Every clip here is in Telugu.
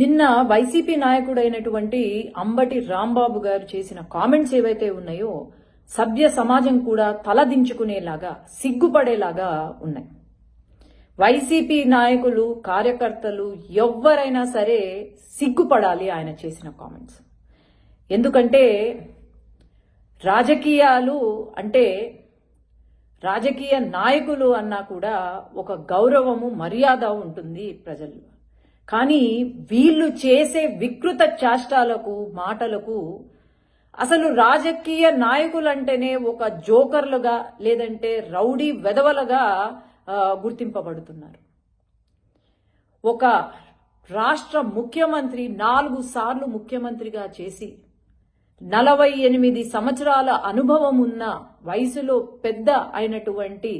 నిన్న వైసీపీ నాయకుడైనటువంటి అంబటి రాంబాబు గారు చేసిన కామెంట్స్ ఏవైతే ఉన్నాయో సభ్య సమాజం కూడా తలదించుకునేలాగా సిగ్గుపడేలాగా ఉన్నాయి. వైసీపీ నాయకులు కార్యకర్తలు ఎవ్వరైనా సరే సిగ్గుపడాలి ఆయన చేసిన కామెంట్స్. ఎందుకంటే రాజకీయాలు అంటే రాజకీయ నాయకులు అన్నా కూడా ఒక గౌరవము మర్యాద ఉంటుంది ప్రజల్లో. కానీ వీళ్ళు చేసే వికృత చేష్టాలకు మాటలకు అసలు రాజకీయ నాయకులంటేనే ఒక జోకర్లుగా లేదంటే రౌడీ వెధవలుగా గుర్తింపబడుతున్నారు. ఒక రాష్ట్ర ముఖ్యమంత్రి 4 సార్లు ముఖ్యమంత్రిగా చేసి 48 సంవత్సరాల అనుభవం ఉన్న వయసులో పెద్ద అయినటువంటి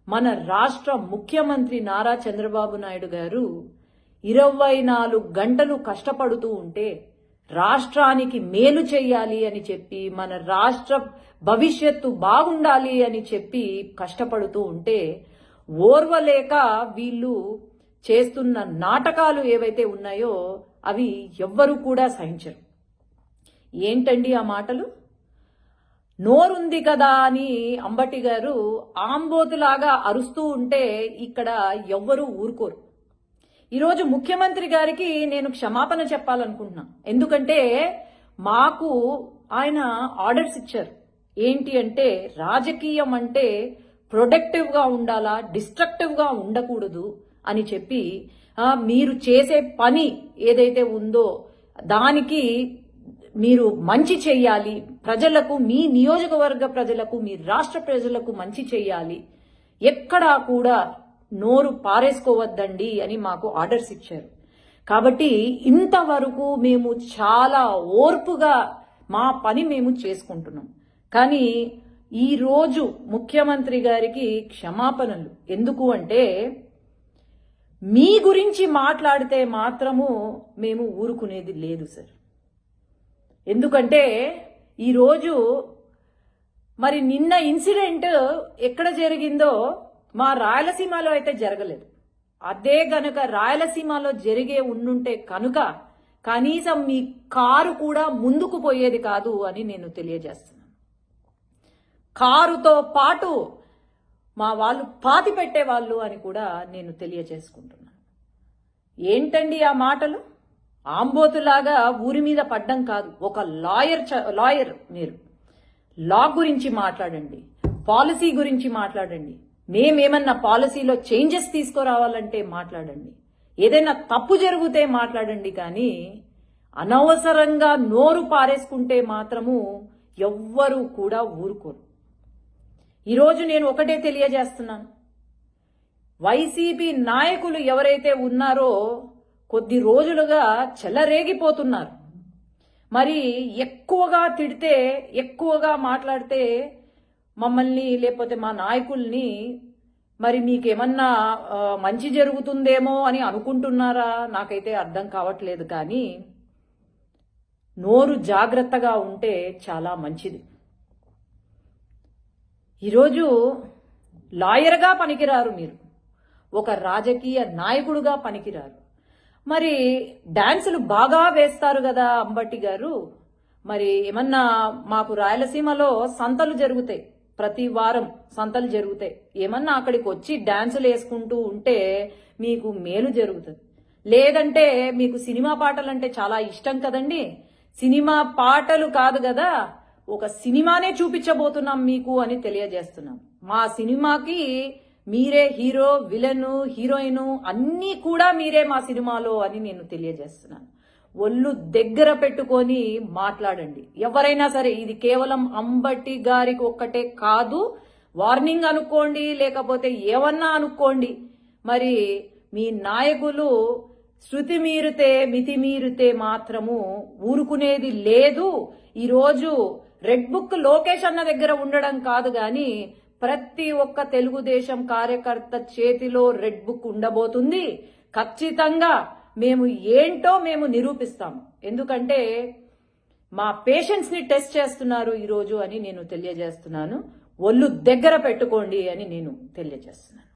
మన రాష్ట్ర ముఖ్యమంత్రి నారా చంద్రబాబు నాయుడు గారు 24 గంటలు కష్టపడుతూ ఉంటే రాష్ట్రానికి మేలు చేయాలి అని చెప్పి మన రాష్ట్ర భవిష్యత్తు బాగుండాలి అని చెప్పి కష్టపడుతూ ఉంటే ఓర్వలేక వీళ్ళు చేస్తున్న నాటకాలు ఏవైతే ఉన్నాయో అవి ఎవ్వరూ కూడా సహించరు. ఏంటండి ఆ మాటలు? నోరుంది కదా అని అంబటి గారు ఆంబోతులాగా అరుస్తూ ఉంటే ఇక్కడ ఎవ్వరూ ఊరుకోరు. ఈరోజు ముఖ్యమంత్రి గారికి నేను క్షమాపణ చెప్పాలనుకుంటున్నా. ఎందుకంటే మాకు ఆయన ఆర్డర్స్ ఇచ్చారు. ఏంటి అంటే రాజకీయం అంటే ప్రొడక్టివ్ గా ఉండాలా, డిస్ట్రక్టివ్ గా ఉండకూడదు అని చెప్పి మీరు చేసే పని ఏదైతే ఉందో దానికి మీరు మంచి చెయ్యాలి, ప్రజలకు మీ నియోజకవర్గ ప్రజలకు మీ రాష్ట్ర ప్రజలకు మంచి చెయ్యాలి, ఎక్కడా కూడా నోరు పారేసుకోవద్దండి అని మాకు ఆర్డర్స్ ఇచ్చారు. కాబట్టి ఇంతవరకు మేము చాలా ఓర్పుగా మా పని మేము చేసుకుంటున్నాం. కానీ ఈరోజు ముఖ్యమంత్రి గారికి క్షమాపణలు ఎందుకు అంటే మీ గురించి మాట్లాడితే మాత్రము మేము ఊరుకునేది లేదు సార్. ఎందుకంటే ఈరోజు మరి నిన్న ఇన్సిడెంట్ ఎక్కడ జరిగిందో మా రాయలసీమలో అయితే జరగలేదు. అదే గనుక రాయలసీమలో జరిగే ఉండుంటే కనుక కనీసం మీ కారు కూడా ముందుకు పోయేది కాదు అని నేను తెలియజేస్తున్నాను. కారుతో పాటు మా వాళ్ళు పాతి పెట్టేవాళ్ళు అని కూడా నేను తెలియజేసుకుంటున్నాను. ఏంటండి ఆ మాటలు? ఆంబోతులాగా ఊరి మీద పడ్డం కాదు. ఒక లాయర్ మీరు లా గురించి మాట్లాడండి, పాలసీ గురించి మాట్లాడండి. మేమేమన్నా పాలసీలో చేంజెస్ తీసుకురావాలంటే మాట్లాడండి, ఏదైనా తప్పు జరిగితే మాట్లాడండి. కానీ అనవసరంగా నోరు పారేసుకుంటే మాత్రము ఎవ్వరూ కూడా ఊరుకోరు. ఈరోజు నేను ఒకటే తెలియజేస్తున్నాను, వైసీపీ నాయకులు ఎవరైతే ఉన్నారో కొద్ది రోజులుగా చెలరేగిపోతున్నారు. మరి ఎక్కువగా తిడితే, ఎక్కువగా మాట్లాడితే మమ్మల్ని లేకపోతే మా నాయకుల్ని మరి మీకేమన్నా మంచి జరుగుతుందేమో అని అనుకుంటున్నారా? నాకైతే అర్థం కావట్లేదు. కానీ నోరు జాగ్రత్తగా ఉంటే చాలా మంచిది. ఈరోజు లాయర్గా పనికిరారు మీరు, ఒక రాజకీయ నాయకుడుగా పనికిరారు. మరి డాన్సులు బాగా వేస్తారు కదా అంబటి గారు. మరి ఏమన్నా మాకు రాయలసీమలో సంతలు జరుగుతాయి, ప్రతి వారం సంతలు జరుగుతాయి. ఏమన్నా అక్కడికి వచ్చి డాన్సులు వేసుకుంటూ ఉంటే మీకు మేలు జరుగుతుంది. లేదంటే మీకు సినిమా పాటలు అంటే చాలా ఇష్టం కదండి. సినిమా పాటలు కాదు కదా, ఒక సినిమానే చూపించబోతున్నాం మీకు అని తెలియజేస్తున్నాం. మా సినిమాకి మీరే హీరో, విలన్, హీరోయిన్ అన్నీ కూడా మీరే మా సినిమాలో అని నేను తెలియజేస్తున్నాను. ఒళ్ళు దగ్గర పెట్టుకొని మాట్లాడండి ఎవరైనా సరే. ఇది కేవలం అంబటి గారికి ఒక్కటే కాదు, వార్నింగ్ అనుకోండి, లేకపోతే ఏమన్నా అనుకోండి. మరి మీ నాయకులు శృతి మీరితే, మితి మీరితే మాత్రము ఊరుకునేది లేదు. ఈరోజు రెడ్ బుక్ లోకేష్ అన్న దగ్గర ఉండడం కాదు గాని ప్రతి ఒక్క తెలుగుదేశం కార్యకర్త చేతిలో రెడ్ బుక్ ఉండబోతుంది. ఖచ్చితంగా మేము ఏంటో మేము నిరూపిస్తాం. ఎందుకంటే మా పేషెన్స్ ని టెస్ట్ చేస్తున్నారు ఈరోజు అని నేను తెలియజేస్తున్నాను. ఒళ్ళు దగ్గర పెట్టుకోండి అని నేను తెలియజేస్తున్నాను.